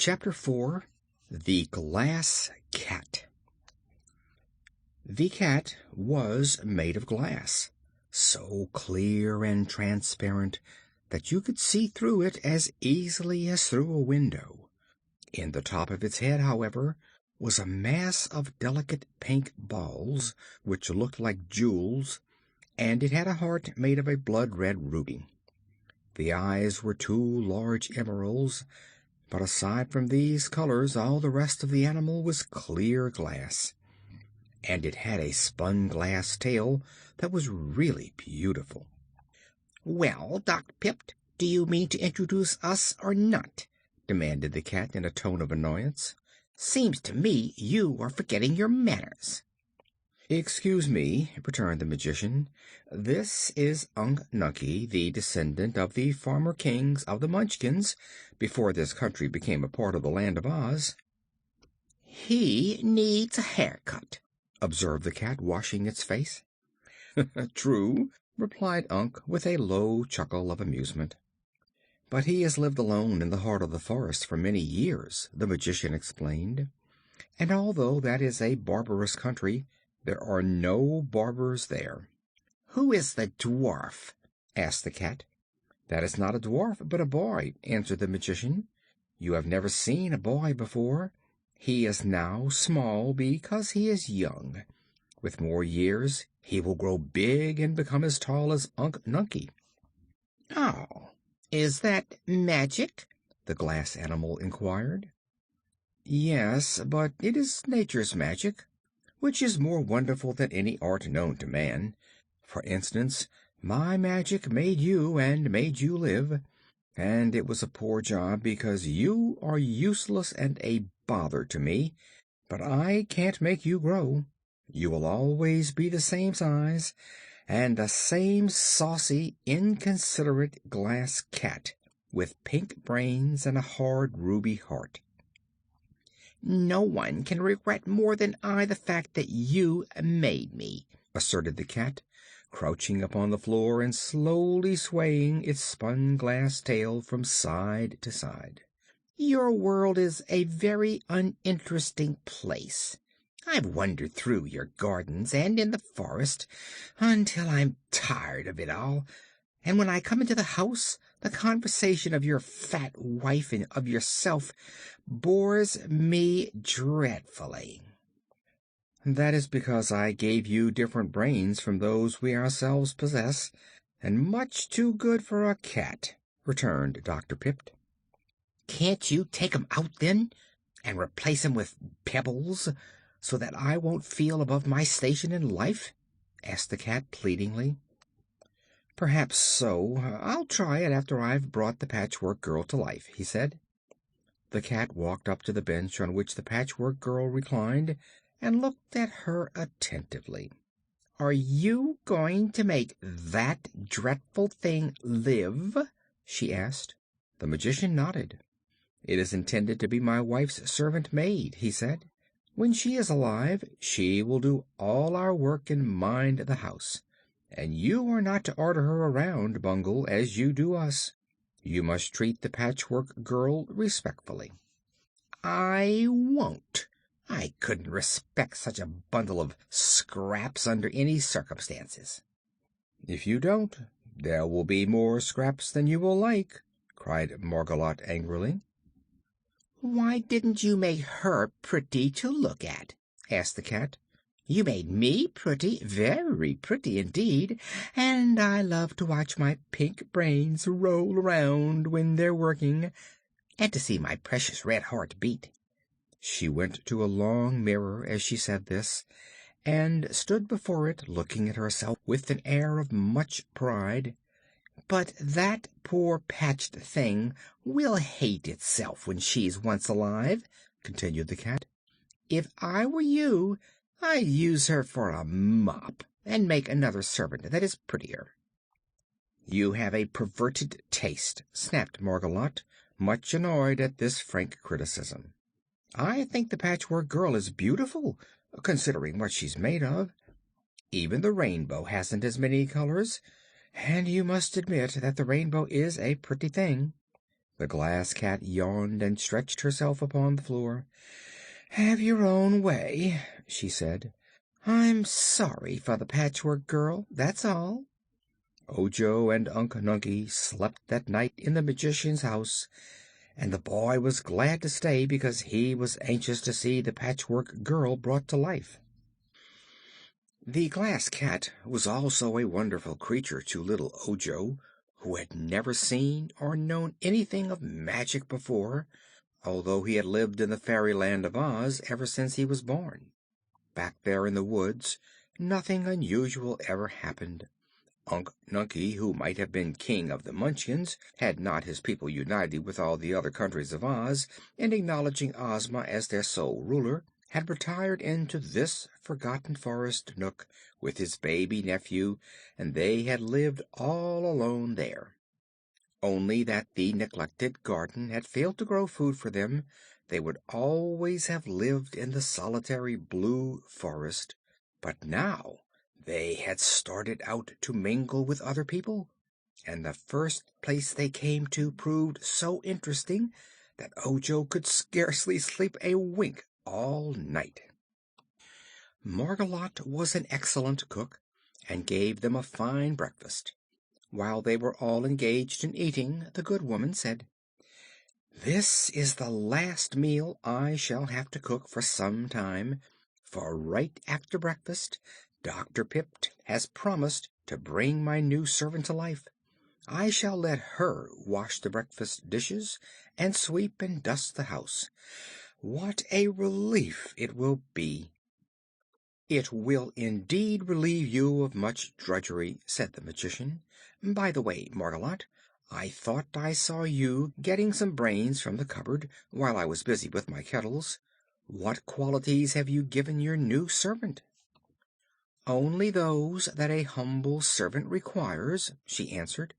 Chapter 4. The Glass Cat. The cat was made of glass, so clear and transparent that you could see through it as easily as through a window. In the top of its head, however, was a mass of delicate pink balls, which looked like jewels, and it had a heart made of a blood-red ruby. The eyes were two large emeralds, but aside from these colors all the rest of the animal was clear glass, and it had a spun-glass tail that was really beautiful. "Well, Dr. Pipt, do you mean to introduce us or not?" demanded the cat in a tone of annoyance. "Seems to me you are forgetting your manners." "Excuse me," returned the magician. "This is Unc Nunkie, the descendant of the former kings of the Munchkins, before this country became a part of the Land of Oz." "He needs a haircut," observed the cat, washing its face. "True," replied Unc, with a low chuckle of amusement. "But he has lived alone in the heart of the forest for many years," the magician explained. "And although that is a barbarous country, there are no barbers there." "Who is the dwarf?" asked the cat. "That is not a dwarf, but a boy," answered the magician. "You have never seen a boy before. He is now small because he is young. With more years he will grow big and become as tall as Unc Nunkie." "Oh, is that magic?" the glass animal inquired. "Yes, but it is nature's magic, which is more wonderful than any art known to man. For instance, my magic made you and made you live, and it was a poor job because you are useless and a bother to me, but I can't make you grow. You will always be the same size, and the same saucy, inconsiderate glass cat, with pink brains and a hard ruby heart." "No one can regret more than I the fact that you made me," asserted the cat, crouching upon the floor and slowly swaying its spun glass tail from side to side. "Your world is a very uninteresting place. I've wandered through your gardens and in the forest until I'm tired of it all, and when I come into the house the conversation of your fat wife and of yourself bores me dreadfully." "That is because I gave you different brains from those we ourselves possess, and much too good for a cat," returned Dr. Pipt. "Can't you take 'em out, then, and replace 'em with pebbles, so that I won't feel above my station in life?" asked the cat pleadingly. "Perhaps so. I'll try it after I've brought the Patchwork Girl to life," he said. The cat walked up to the bench on which the Patchwork Girl reclined and looked at her attentively. "Are you going to make that dreadful thing live?" she asked. The magician nodded. "It is intended to be my wife's servant maid," he said. "When she is alive, she will do all our work and mind the house. And you are not to order her around, Bungle, as you do us. You must treat the Patchwork Girl respectfully." "I won't. I couldn't respect such a bundle of scraps under any circumstances." "If you don't, there will be more scraps than you will like," cried Margolotte angrily. "Why didn't you make her pretty to look at?" asked the cat. "You made me pretty, very pretty indeed, and I love to watch my pink brains roll around when they're working, and to see my precious red heart beat." She went to a long mirror as she said this, and stood before it looking at herself with an air of much pride. "But that poor patched thing will hate itself when she's once alive," continued the cat. "If I were you, I'd use her for a mop, and make another servant that is prettier." "You have a perverted taste," snapped Margolotte, much annoyed at this frank criticism. "I think the Patchwork Girl is beautiful, considering what she's made of. Even the rainbow hasn't as many colors, and you must admit that the rainbow is a pretty thing. The Glass Cat yawned and stretched herself upon the floor. "Have your own way," she said. "I'm sorry for the Patchwork Girl, that's all." Ojo and Unc Nunkie slept that night in the Magician's house, and the boy was glad to stay because he was anxious to see the Patchwork Girl brought to life. The Glass Cat was also a wonderful creature to little Ojo, who had never seen or known anything of magic before, although he had lived in the fairyland of Oz ever since he was born. Back there in the woods, nothing unusual ever happened. Unc Nunkie, who might have been King of the Munchkins had not his people united with all the other countries of Oz in acknowledging Ozma as their sole ruler, had retired into this forgotten forest nook with his baby nephew, and they had lived all alone there. Only that the neglected garden had failed to grow food for them, they would always have lived in the solitary blue forest. But now they had started out to mingle with other people, and the first place they came to proved so interesting that Ojo could scarcely sleep a wink all night. Margolotte was an excellent cook, and gave them a fine breakfast. While they were all engaged in eating, the good woman said: "This is the last meal I shall have to cook for some time, for right after breakfast Dr. Pipt has promised to bring my new servant to life. I shall let her wash the breakfast dishes and sweep and dust the house. What a relief it will be!" "It will indeed relieve you of much drudgery," said the Magician. "By the way, Margolotte, I thought I saw you getting some brains from the cupboard while I was busy with my kettles. What qualities have you given your new servant?" "Only those that a humble servant requires," she answered.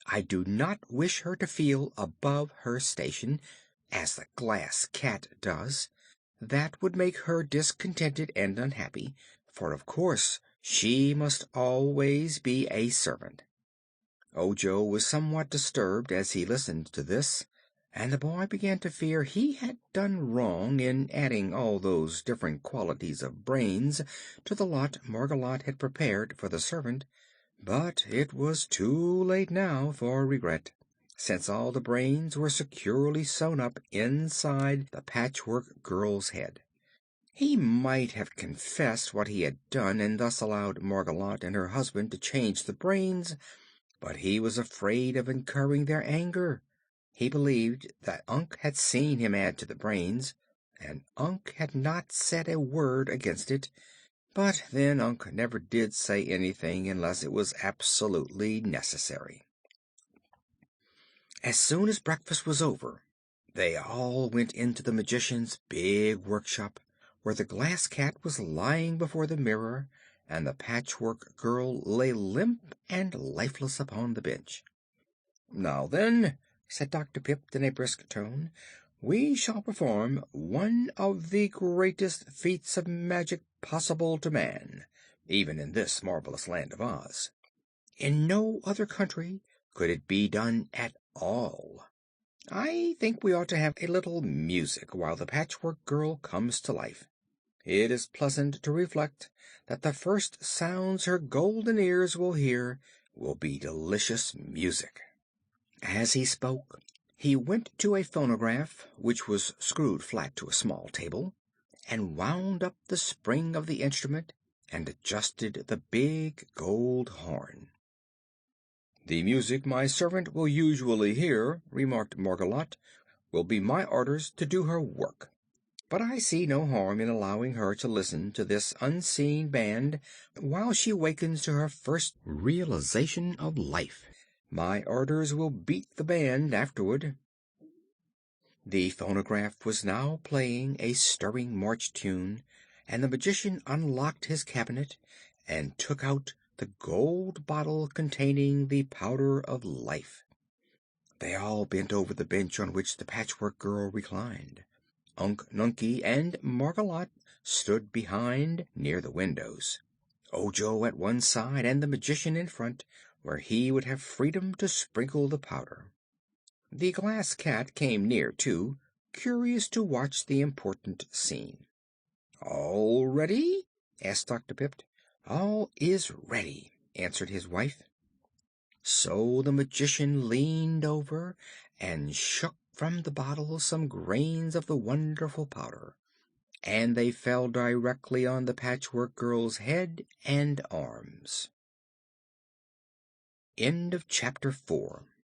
"I do not wish her to feel above her station, as the Glass Cat does. That would make her discontented and unhappy, for of course she must always be a servant." Ojo was somewhat disturbed as he listened to this, and the boy began to fear he had done wrong in adding all those different qualities of brains to the lot Margolotte had prepared for the servant. But it was too late now for regret, since all the brains were securely sewn up inside the Patchwork Girl's head. He might have confessed what he had done and thus allowed Margolotte and her husband to change the brains, but he was afraid of incurring their anger. He believed that Unc had seen him add to the brains, and Unc had not said a word against it. But then Unc never did say anything unless it was absolutely necessary. As soon as breakfast was over, they all went into the Magician's big workshop, where the Glass Cat was lying before the mirror, and the Patchwork Girl lay limp and lifeless upon the bench. "Now then," said Dr. Pipt in a brisk tone, "we shall perform one of the greatest feats of magic possible to man, even in this marvelous land of Oz. In no other country could it be done at all. I think we ought to have a little music while the Patchwork Girl comes to life. It is pleasant to reflect that the first sounds her golden ears will hear will be delicious music." As he spoke, he went to a phonograph, which was screwed flat to a small table, and wound up the spring of the instrument and adjusted the big gold horn. "The music my servant will usually hear," remarked Margolotte, "will be my orders to do her work. But I see no harm in allowing her to listen to this unseen band while she wakens to her first realization of life. My orders will beat the band afterward." The phonograph was now playing a stirring march tune, and the Magician unlocked his cabinet and took out the gold bottle containing the Powder of Life. They all bent over the bench on which the Patchwork Girl reclined. Unc Nunkie and Margolotte stood behind, near the windows, Ojo at one side and the Magician in front, where he would have freedom to sprinkle the powder. The Glass Cat came near too, curious to watch the important scene. "All ready?" asked Dr. Pipt. "All is ready," answered his wife. So the Magician leaned over and shook from the bottle some grains of the wonderful powder, and they fell directly on the Patchwork Girl's head and arms. Chapter 5